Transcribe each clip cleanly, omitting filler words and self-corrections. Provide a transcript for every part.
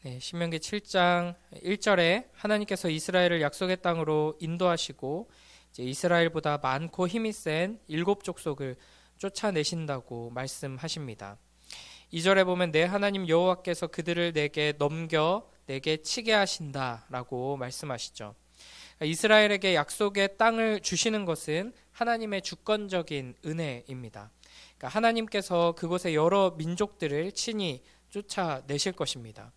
네, 신명기 7장 1절에 하나님께서 이스라엘을 약속의 땅으로 인도하시고 이제 이스라엘보다 많고 힘이 센 일곱 족속을 쫓아내신다고 말씀하십니다. 2절에 보면 내 하나님 여호와께서 그들을 내게 넘겨 내게 치게 하신다라고 말씀하시죠. 이스라엘에게 약속의 땅을 주시는 것은 하나님의 주권적인 은혜입니다. 그러니까 하나님께서 그곳의 여러 민족들을 친히 쫓아내실 것입니다.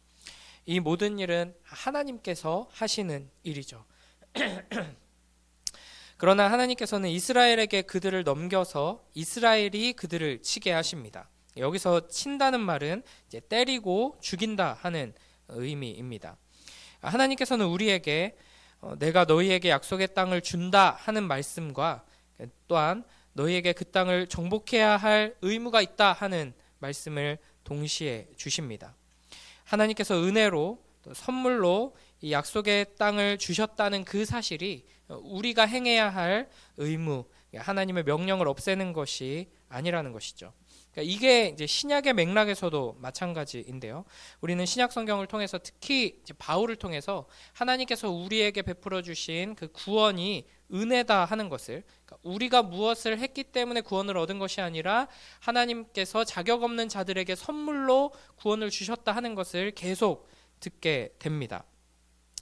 이 모든 일은 하나님께서 하시는 일이죠. 그러나 하나님께서는 이스라엘에게 그들을 넘겨서 이스라엘이 그들을 치게 하십니다. 여기서 친다는 말은 이제 때리고 죽인다 하는 의미입니다. 하나님께서는 우리에게 내가 너희에게 약속의 땅을 준다 하는 말씀과 또한 너희에게 그 땅을 정복해야 할 의무가 있다 하는 말씀을 동시에 주십니다. 하나님께서 은혜로 또 선물로 이 약속의 땅을 주셨다는 그 사실이 우리가 행해야 할 의무, 하나님의 명령을 없애는 것이 아니라는 것이죠. 그러니까 이게 이제 신약의 맥락에서도 마찬가지인데요. 우리는 신약 성경을 통해서 특히 이제 바울을 통해서 하나님께서 우리에게 베풀어 주신 그 구원이 은혜다 하는 것을, 그러니까 우리가 무엇을 했기 때문에 구원을 얻은 것이 아니라 하나님께서 자격 없는 자들에게 선물로 구원을 주셨다 하는 것을 계속 듣게 됩니다.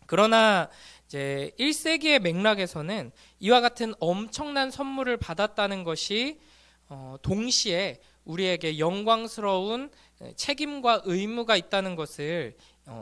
그러나 이제 1세기의 맥락에서는 이와 같은 엄청난 선물을 받았다는 것이 동시에 우리에게 영광스러운 책임과 의무가 있다는 것을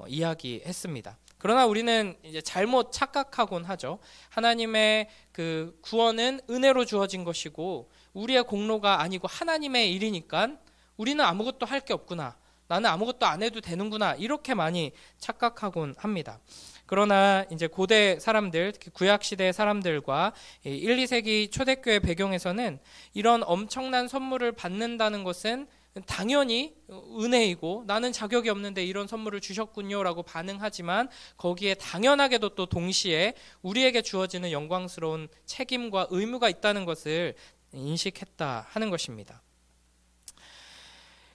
이야기했습니다. 그러나 우리는 이제 잘못 착각하곤 하죠. 하나님의 그 구원은 은혜로 주어진 것이고 우리의 공로가 아니고 하나님의 일이니까 우리는 아무것도 할 게 없구나. 나는 아무것도 안 해도 되는구나. 이렇게 많이 착각하곤 합니다. 그러나 이제 고대 사람들, 특히 구약시대 사람들과 1, 2세기 초대교회 배경에서는 이런 엄청난 선물을 받는다는 것은 당연히 은혜이고 나는 자격이 없는데 이런 선물을 주셨군요 라고 반응하지만 거기에 당연하게도 또 동시에 우리에게 주어지는 영광스러운 책임과 의무가 있다는 것을 인식했다 하는 것입니다.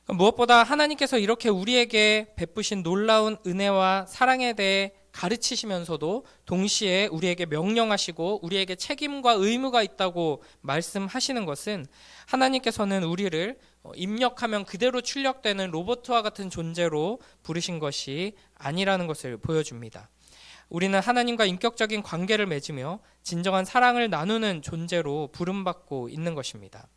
무엇보다 하나님께서 이렇게 우리에게 베푸신 놀라운 은혜와 사랑에 대해 가르치시면서도 동시에 우리에게 명령하시고 우리에게 책임과 의무가 있다고 말씀하시는 것은 하나님께서는 우리를 입력하면 그대로 출력되는 로봇과 같은 존재로 부르신 것이 아니라는 것을 보여줍니다. 우리는 하나님과 인격적인 관계를 맺으며 진정한 사랑을 나누는 존재로 부름받고 있는 것입니다.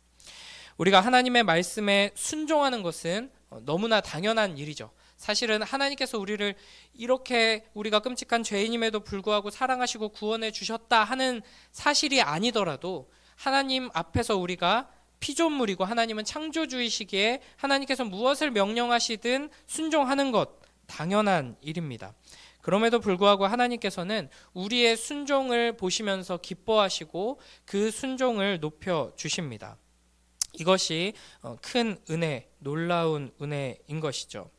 우리가 하나님의 말씀에 순종하는 것은 너무나 당연한 일이죠. 사실은 하나님께서 우리를 이렇게 우리가 끔찍한 죄인임에도 불구하고 사랑하시고 구원해 주셨다 하는 사실이 아니더라도 하나님 앞에서 우리가 피조물이고 하나님은 창조주이시기에 하나님께서 무엇을 명령하시든 순종하는 것 당연한 일입니다. 그럼에도 불구하고 하나님께서는 우리의 순종을 보시면서 기뻐하시고 그 순종을 높여 주십니다. 이것이 큰 은혜, 놀라운 은혜인 것이죠.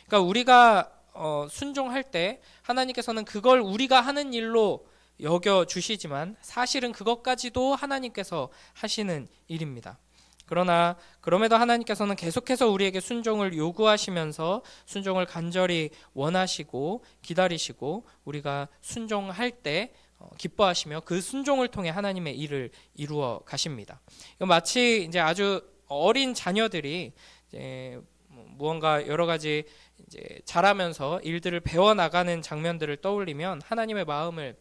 그러니까 우리가 순종할 때 하나님께서는 그걸 우리가 하는 일로 여겨 주시지만 사실은 그것까지도 하나님께서 하시는 일입니다. 그러나 그럼에도 하나님께서는 계속해서 우리에게 순종을 요구하시면서 순종을 간절히 원하시고 기다리시고 우리가 순종할 때 기뻐하시며 그 순종을 통해 하나님의 일을 이루어 가십니다. 마치 이제 아주 어린 자녀들이 이제 무언가 여러 가지 이제 자라면서 일들을 배워 나가는 장면들을 떠올리면 하나님의 마음을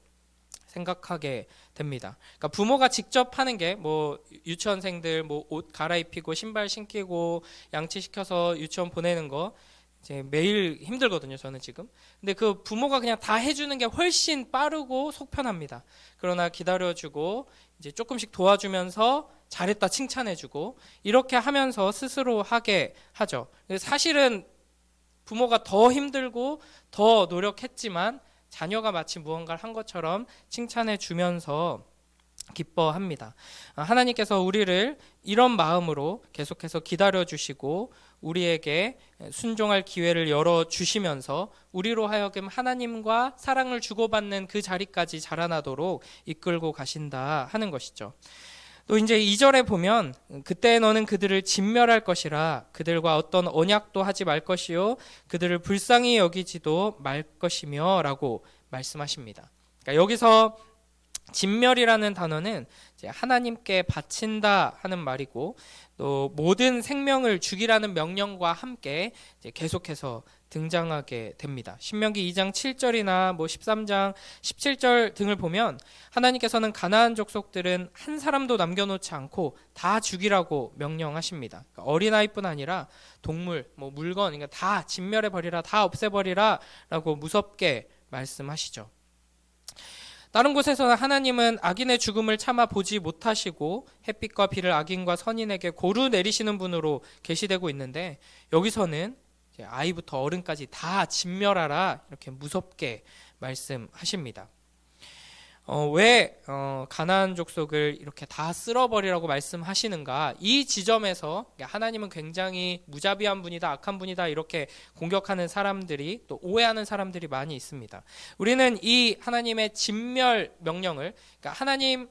생각하게 됩니다. 그러니까 부모가 직접 하는 게 뭐 유치원생들 뭐 옷 갈아입히고 신발 신기고 양치시켜서 유치원 보내는 거 이제 매일 힘들거든요, 저는 지금. 근데 그 부모가 그냥 다 해주는 게 훨씬 빠르고 속 편합니다. 그러나 기다려주고 이제 조금씩 도와주면서 잘했다 칭찬해주고 이렇게 하면서 스스로 하게 하죠. 사실은 부모가 더 힘들고 더 노력했지만 자녀가 마치 무언가를 한 것처럼 칭찬해주면서 기뻐합니다. 하나님께서 우리를 이런 마음으로 계속해서 기다려주시고 우리에게 순종할 기회를 열어주시면서 우리로 하여금 하나님과 사랑을 주고받는 그 자리까지 자라나도록 이끌고 가신다 하는 것이죠. 또 이제 2절에 보면 그때 너는 그들을 진멸할 것이라 그들과 어떤 언약도 하지 말 것이요 그들을 불쌍히 여기지도 말 것이며 라고 말씀하십니다. 그러니까 여기서 진멸이라는 단어는 이제 하나님께 바친다 하는 말이고 또 모든 생명을 죽이라는 명령과 함께 이제 계속해서 등장하게 됩니다. 신명기 2장 7절이나 13장 17절 등을 보면 하나님께서는 가나안 족속들은 한 사람도 남겨놓지 않고 다 죽이라고 명령하십니다. 그러니까 어린아이뿐 아니라 동물, 물건, 그러니까 다 진멸해버리라, 다 없애버리라 라고 무섭게 말씀하시죠. 다른 곳에서는 하나님은 악인의 죽음을 참아 보지 못하시고 햇빛과 비를 악인과 선인에게 고루 내리시는 분으로 계시되고 있는데 여기서는 아이부터 어른까지 다 진멸하라 이렇게 무섭게 말씀하십니다. 왜 가나안 족속을 이렇게 다 쓸어버리라고 말씀하시는가? 이 지점에서 하나님은 굉장히 무자비한 분이다, 악한 분이다 이렇게 공격하는 사람들이 또 오해하는 사람들이 많이 있습니다. 우리는 이 하나님의 진멸 명령을, 그러니까 하나님의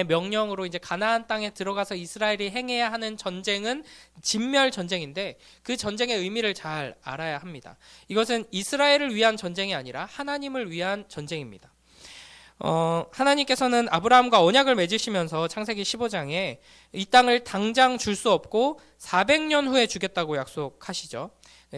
명령으로 이제 가나안 땅에 들어가서 이스라엘이 행해야 하는 전쟁은 진멸 전쟁인데 그 전쟁의 의미를 잘 알아야 합니다. 이것은 이스라엘을 위한 전쟁이 아니라 하나님을 위한 전쟁입니다. 하나님께서는 아브라함과 언약을 맺으시면서 창세기 15장에 이 땅을 당장 줄 수 없고 400년 후에 주겠다고 약속하시죠.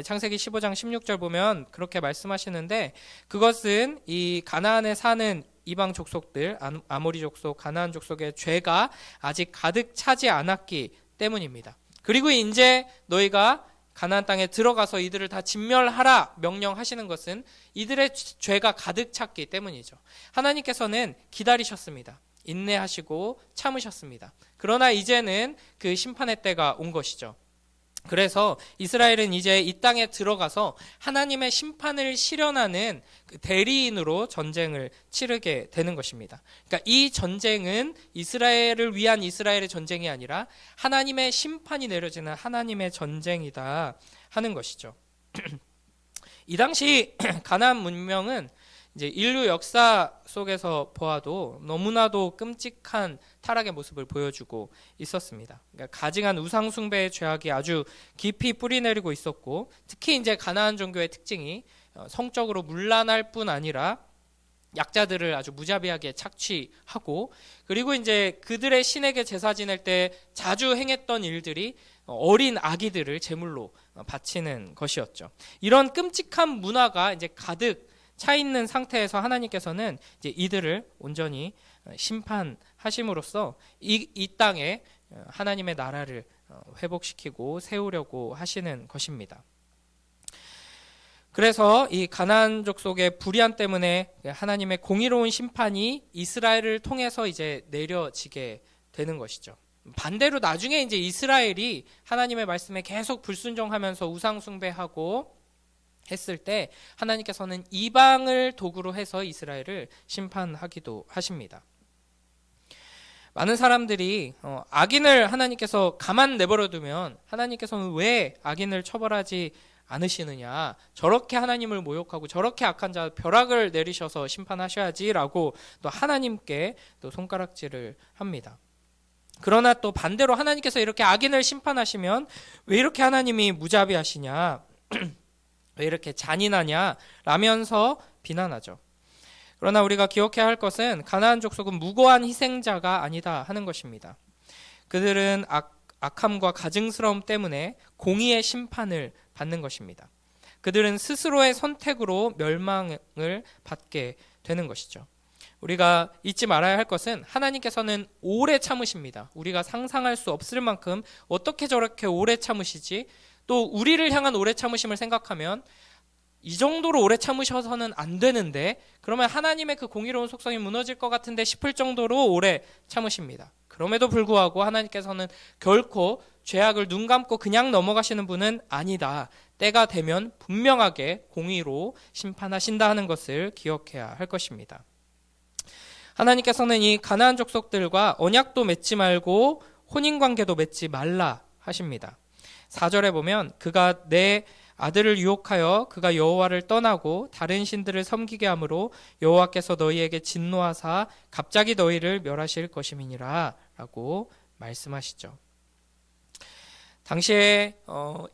창세기 15장 16절 보면 그렇게 말씀하시는데 그것은 이 가나안에 사는 이방 족속들, 아모리 족속, 가나안 족속의 죄가 아직 가득 차지 않았기 때문입니다. 그리고 이제 너희가 가나안 땅에 들어가서 이들을 다 진멸하라 명령하시는 것은 이들의 죄가 가득 찼기 때문이죠. 하나님께서는 기다리셨습니다. 인내하시고 참으셨습니다. 그러나 이제는 그 심판의 때가 온 것이죠. 그래서 이스라엘은 이제 이 땅에 들어가서 하나님의 심판을 실현하는 그 대리인으로 전쟁을 치르게 되는 것입니다. 그러니까 이 전쟁은 이스라엘을 위한 이스라엘의 전쟁이 아니라 하나님의 심판이 내려지는 하나님의 전쟁이다 하는 것이죠. 이 당시 가나안 문명은 이제 인류 역사 속에서 보아도 너무나도 끔찍한 타락의 모습을 보여주고 있었습니다. 그러니까 가증한 우상 숭배의 죄악이 아주 깊이 뿌리내리고 있었고, 특히 이제 가나안 종교의 특징이 성적으로 문란할 뿐 아니라 약자들을 아주 무자비하게 착취하고, 그리고 이제 그들의 신에게 제사 지낼 때 자주 행했던 일들이 어린 아기들을 제물로 바치는 것이었죠. 이런 끔찍한 문화가 이제 가득 차 있는 상태에서 하나님께서는 이제 이들을 온전히 심판하심으로써 이 땅에 하나님의 나라를 회복시키고 세우려고 하시는 것입니다. 그래서 이 가나안 족속의 불의한 때문에 하나님의 공의로운 심판이 이스라엘을 통해서 이제 내려지게 되는 것이죠. 반대로 나중에 이제 이스라엘이 하나님의 말씀에 계속 불순종하면서 우상 숭배하고 했을 때 하나님께서는 이방을 도구로 해서 이스라엘을 심판하기도 하십니다. 많은 사람들이 악인을 하나님께서 가만 내버려 두면 하나님께서는 왜 악인을 처벌하지 않으시느냐, 저렇게 하나님을 모욕하고 저렇게 악한 자 벼락을 내리셔서 심판하셔야지라고 또 하나님께 또 손가락질을 합니다. 그러나 또 반대로 하나님께서 이렇게 악인을 심판하시면 왜 이렇게 하나님이 무자비하시냐, 왜 이렇게 잔인하냐 라면서 비난하죠. 그러나 우리가 기억해야 할 것은 가나안 족속은 무고한 희생자가 아니다 하는 것입니다. 그들은 악함과 가증스러움 때문에 공의의 심판을 받는 것입니다. 그들은 스스로의 선택으로 멸망을 받게 되는 것이죠. 우리가 잊지 말아야 할 것은 하나님께서는 오래 참으십니다. 우리가 상상할 수 없을 만큼 어떻게 저렇게 오래 참으시지? 또 우리를 향한 오래 참으심을 생각하면 이 정도로 오래 참으셔서는 안 되는데, 그러면 하나님의 그 공의로운 속성이 무너질 것 같은데 싶을 정도로 오래 참으십니다. 그럼에도 불구하고 하나님께서는 결코 죄악을 눈 감고 그냥 넘어가시는 분은 아니다. 때가 되면 분명하게 공의로 심판하신다 하는 것을 기억해야 할 것입니다. 하나님께서는 이 가나안 족속들과 언약도 맺지 말고 혼인관계도 맺지 말라 하십니다. 4절에 보면 그가 내 아들을 유혹하여 그가 여호와를 떠나고 다른 신들을 섬기게 하므로 여호와께서 너희에게 진노하사 갑자기 너희를 멸하실 것임이니라 라고 말씀하시죠. 당시에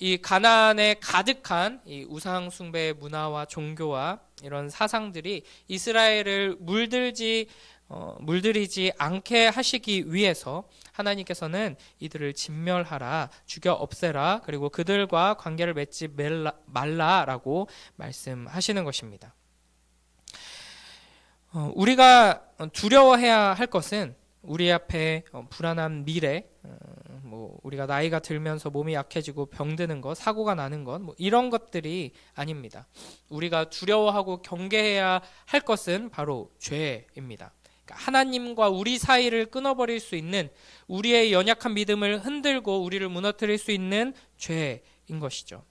이 가나안에 가득한 이 우상 숭배의 문화와 종교와 이런 사상들이 이스라엘을 물들이지 않게 하시기 위해서 하나님께서는 이들을 진멸하라, 죽여 없애라, 그리고 그들과 관계를 맺지 말라라고 말씀하시는 것입니다. 우리가 두려워해야 할 것은 우리 앞에 불안한 미래, 우리가 나이가 들면서 몸이 약해지고 병드는 것, 사고가 나는 것, 이런 것들이 아닙니다. 우리가 두려워하고 경계해야 할 것은 바로 죄입니다. 하나님과 우리 사이를 끊어버릴 수 있는, 우리의 연약한 믿음을 흔들고 우리를 무너뜨릴 수 있는 죄인 것이죠.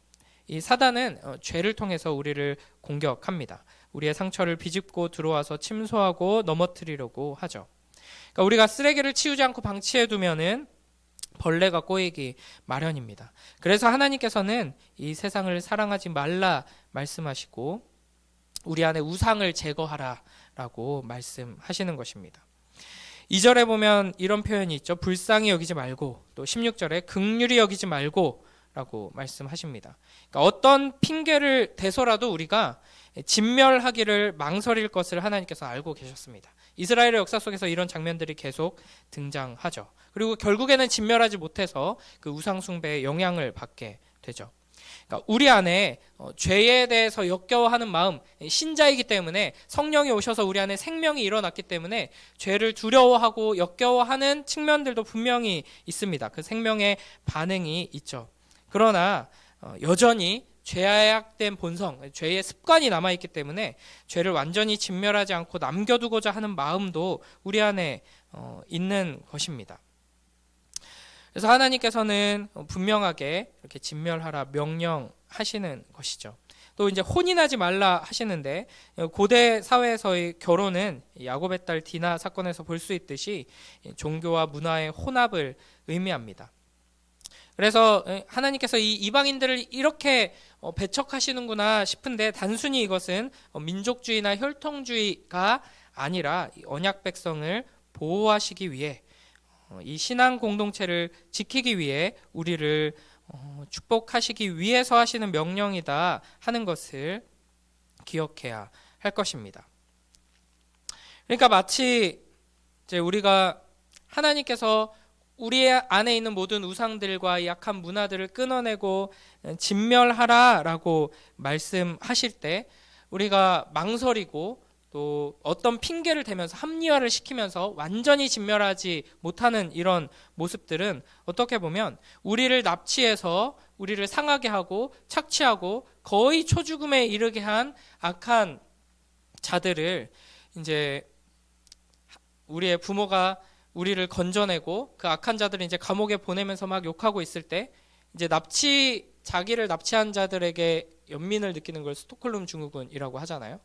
이 사단은 죄를 통해서 우리를 공격합니다. 우리의 상처를 비집고 들어와서 침소하고 넘어뜨리려고 하죠. 그러니까 우리가 쓰레기를 치우지 않고 방치해두면은 벌레가 꼬이기 마련입니다. 그래서 하나님께서는 이 세상을 사랑하지 말라 말씀하시고 우리 안에 우상을 제거하라 라고 말씀하시는 것입니다. 2절에 보면 이런 표현이 있죠. 불쌍히 여기지 말고, 또 16절에 긍휼히 여기지 말고 라고 말씀하십니다. 그러니까 어떤 핑계를 대서라도 우리가 진멸하기를 망설일 것을 하나님께서 알고 계셨습니다. 이스라엘의 역사 속에서 이런 장면들이 계속 등장하죠. 그리고 결국에는 진멸하지 못해서 그 우상 숭배의 영향을 받게 되죠. 그러니까 우리 안에 죄에 대해서 역겨워하는 마음, 신자이기 때문에 성령이 오셔서 우리 안에 생명이 일어났기 때문에 죄를 두려워하고 역겨워하는 측면들도 분명히 있습니다. 그 생명의 반응이 있죠. 그러나 여전히 죄악된 본성, 죄의 습관이 남아있기 때문에 죄를 완전히 진멸하지 않고 남겨두고자 하는 마음도 우리 안에 있는 것입니다. 그래서 하나님께서는 분명하게 이렇게 진멸하라 명령하시는 것이죠. 또 이제 혼인하지 말라 하시는데, 고대 사회에서의 결혼은 야곱의 딸 디나 사건에서 볼 수 있듯이 종교와 문화의 혼합을 의미합니다. 그래서 하나님께서 이 이방인들을 이렇게 배척하시는구나 싶은데, 단순히 이것은 민족주의나 혈통주의가 아니라 언약 백성을 보호하시기 위해, 이 신앙 공동체를 지키기 위해 우리를 축복하시기 위해서 하시는 명령이다 하는 것을 기억해야 할 것입니다. 그러니까 마치 이제 우리가 하나님께서 우리 안에 있는 모든 우상들과 약한 문화들을 끊어내고 진멸하라라고 말씀하실 때 우리가 망설이고 또 어떤 핑계를 대면서 합리화를 시키면서 완전히 진멸하지 못하는 이런 모습들은 어떻게 보면 우리를 납치해서 우리를 상하게 하고 착취하고 거의 초죽음에 이르게 한 악한 자들을 이제 우리의 부모가 우리를 건져내고 그 악한 자들을 이제 감옥에 보내면서 막 욕하고 있을 때 이제 자기를 납치한 자들에게 연민을 느끼는 걸 스톡홀름 증후군이라고 하잖아요.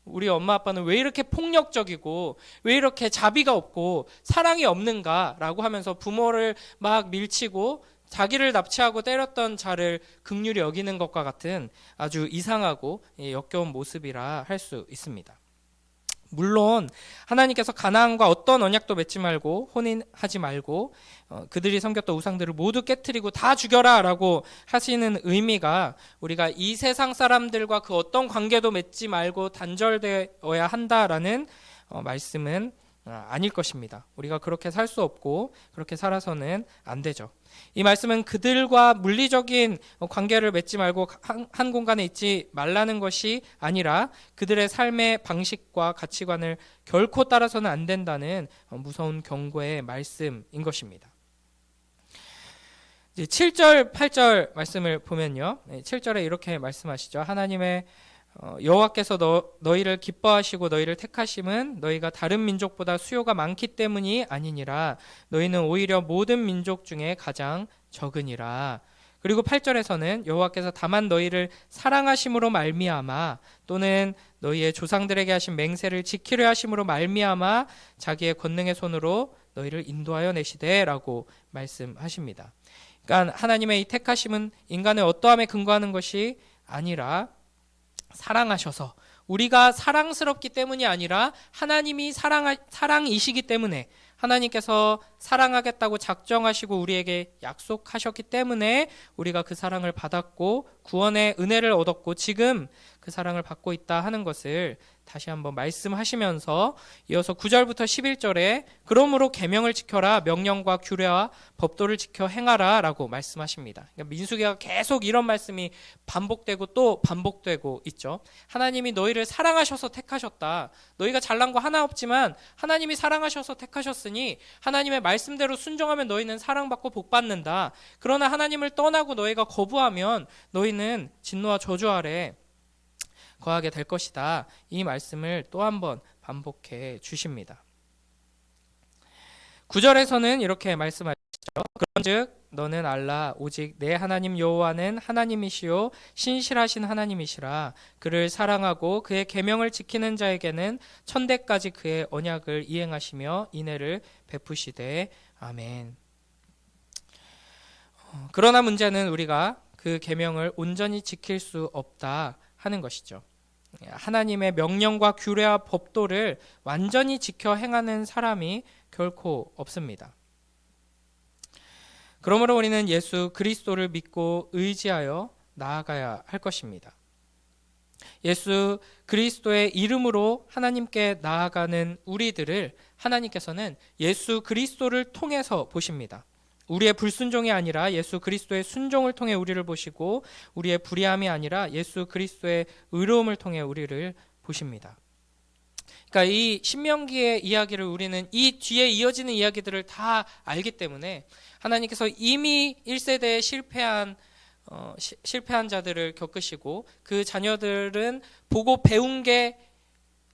우리 엄마 아빠는 왜 이렇게 폭력적이고 왜 이렇게 자비가 없고 사랑이 없는가라고 하면서 부모를 막 밀치고 자기를 납치하고 때렸던 자를 긍휼히 여기는 것과 같은 아주 이상하고 역겨운 모습이라 할 수 있습니다. 물론 하나님께서 가나안과 어떤 언약도 맺지 말고 혼인하지 말고 그들이 섬겼던 우상들을 모두 깨트리고 다 죽여라 라고 하시는 의미가 우리가 이 세상 사람들과 그 어떤 관계도 맺지 말고 단절되어야 한다라는 말씀은 아닐 것입니다. 우리가 그렇게 살 수 없고 그렇게 살아서는 안 되죠. 이 말씀은 그들과 물리적인 관계를 맺지 말고 한 공간에 있지 말라는 것이 아니라 그들의 삶의 방식과 가치관을 결코 따라서는 안 된다는 무서운 경고의 말씀인 것입니다. 이제 7절, 8절 말씀을 보면요. 7절에 이렇게 말씀하시죠. 하나님의 여호와께서 너희를 기뻐하시고 너희를 택하심은 너희가 다른 민족보다 수요가 많기 때문이 아니니라. 너희는 오히려 모든 민족 중에 가장 적으니라. 그리고 8절에서는 여호와께서 다만 너희를 사랑하심으로 말미암아 또는 너희의 조상들에게 하신 맹세를 지키려 하심으로 말미암아 자기의 권능의 손으로 너희를 인도하여 내시되라고 말씀하십니다. 그러니까 하나님의 이 택하심은 인간의 어떠함에 근거하는 것이 아니라 사랑하셔서, 우리가 사랑스럽기 때문이 아니라 하나님이 사랑이시기 때문에 하나님께서 사랑하겠다고 작정하시고 우리에게 약속하셨기 때문에 우리가 그 사랑을 받았고 구원의 은혜를 얻었고 지금 그 사랑을 받고 있다 하는 것을 다시 한번 말씀하시면서 이어서 9절부터 11절에 그러므로 계명을 지켜라 명령과 규례와 법도를 지켜 행하라 라고 말씀하십니다. 그러니까 민수기가 계속 이런 말씀이 반복되고 또 반복되고 있죠. 하나님이 너희를 사랑하셔서 택하셨다. 너희가 잘난 거 하나 없지만 하나님이 사랑하셔서 택하셨으니 하나님의 말씀대로 순종하면 너희는 사랑받고 복받는다. 그러나 하나님을 떠나고 너희가 거부하면 너희는 진노와 저주 아래 거하게 될 것이다. 이 말씀을 또 한 번 반복해 주십니다. 9절에서는 이렇게 말씀하시죠. 그런즉 너는 알라 오직 내 하나님 여호와는 하나님이시요 신실하신 하나님이시라. 그를 사랑하고 그의 계명을 지키는 자에게는 천대까지 그의 언약을 이행하시며 인애를 베푸시되 아멘. 그러나 문제는 우리가 그 계명을 온전히 지킬 수 없다 하는 것이죠. 하나님의 명령과 규례와 법도를 완전히 지켜 행하는 사람이 결코 없습니다. 그러므로 우리는 예수 그리스도를 믿고 의지하여 나아가야 할 것입니다. 예수 그리스도의 이름으로 하나님께 나아가는 우리들을 하나님께서는 예수 그리스도를 통해서 보십니다. 우리의 불순종이 아니라 예수 그리스도의 순종을 통해 우리를 보시고 우리의 불의함이 아니라 예수 그리스도의 의로움을 통해 우리를 보십니다. 그러니까 이 신명기의 이야기를 우리는 이 뒤에 이어지는 이야기들을 다 알기 때문에 하나님께서 이미 1세대에 실패한 자들을 겪으시고 그 자녀들은 보고 배운 게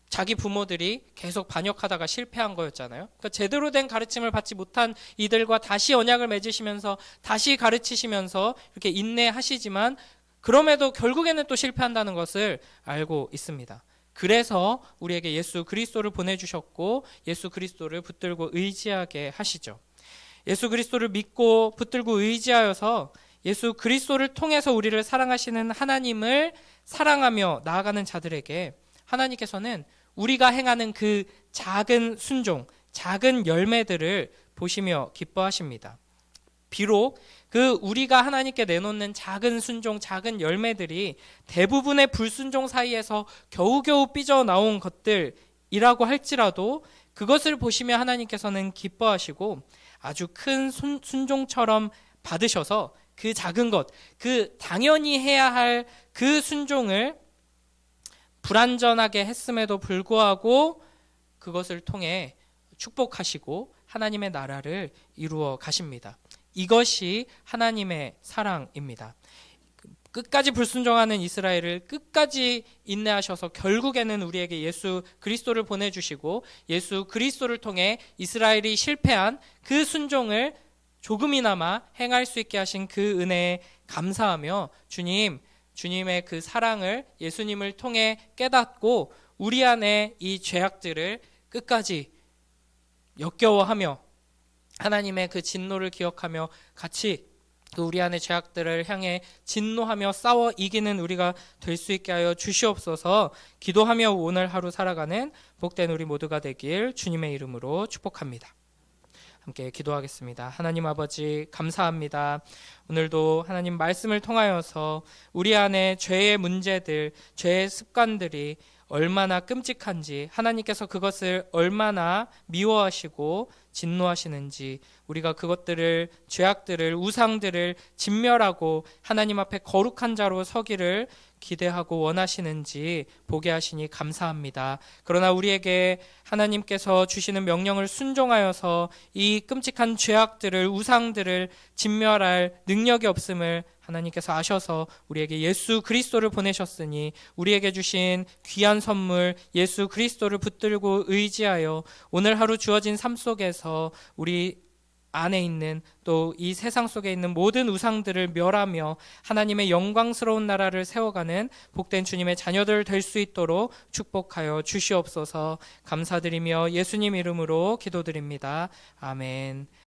자기 부모들이 계속 반역하다가 실패한 거였잖아요. 그러니까 제대로 된 가르침을 받지 못한 이들과 다시 언약을 맺으시면서 다시 가르치시면서 이렇게 인내하시지만 그럼에도 결국에는 또 실패한다는 것을 알고 있습니다. 그래서 우리에게 예수 그리스도를 보내주셨고 예수 그리스도를 붙들고 의지하게 하시죠. 예수 그리스도를 믿고 붙들고 의지하여서 예수 그리스도를 통해서 우리를 사랑하시는 하나님을 사랑하며 나아가는 자들에게 하나님께서는 우리가 행하는 그 작은 순종, 작은 열매들을 보시며 기뻐하십니다. 비록 그 우리가 하나님께 내놓는 작은 순종, 작은 열매들이 대부분의 불순종 사이에서 겨우겨우 삐져나온 것들이라고 할지라도 그것을 보시며 하나님께서는 기뻐하시고 아주 큰 순종처럼 받으셔서 그 작은 것, 그 당연히 해야 할 그 순종을 불완전하게 했음에도 불구하고 그것을 통해 축복하시고 하나님의 나라를 이루어 가십니다. 이것이 하나님의 사랑입니다. 끝까지 불순종하는 이스라엘을 끝까지 인내하셔서 결국에는 우리에게 예수 그리스도를 보내주시고 예수 그리스도를 통해 이스라엘이 실패한 그 순종을 조금이나마 행할 수 있게 하신 그 은혜에 감사하며 주님의 그 사랑을 예수님을 통해 깨닫고 우리 안에 이 죄악들을 끝까지 역겨워하며 하나님의 그 진노를 기억하며 같이 그 우리 안의 죄악들을 향해 진노하며 싸워 이기는 우리가 될 수 있게 하여 주시옵소서. 기도하며 오늘 하루 살아가는 복된 우리 모두가 되길 주님의 이름으로 축복합니다. 함께 기도하겠습니다. 하나님 아버지 감사합니다. 오늘도 하나님 말씀을 통하여서 우리 안에 죄의 문제들, 죄의 습관들이 얼마나 끔찍한지 하나님께서 그것을 얼마나 미워하시고 진노하시는지 우리가 그것들을 죄악들을 우상들을 진멸하고 하나님 앞에 거룩한 자로 서기를 기대하고 원하시는지 보게 하시니 감사합니다. 그러나 우리에게 하나님께서 주시는 명령을 순종하여서 이 끔찍한 죄악들을 우상들을 진멸할 능력이 없음을 하나님께서 아셔서 우리에게 예수 그리스도를 보내셨으니 우리에게 주신 귀한 선물 예수 그리스도를 붙들고 의지하여 오늘 하루 주어진 삶 속에서 우리 안에 있는 또 이 세상 속에 있는 모든 우상들을 멸하며 하나님의 영광스러운 나라를 세워가는 복된 주님의 자녀들 될 수 있도록 축복하여 주시옵소서. 감사드리며 예수님 이름으로 기도드립니다. 아멘.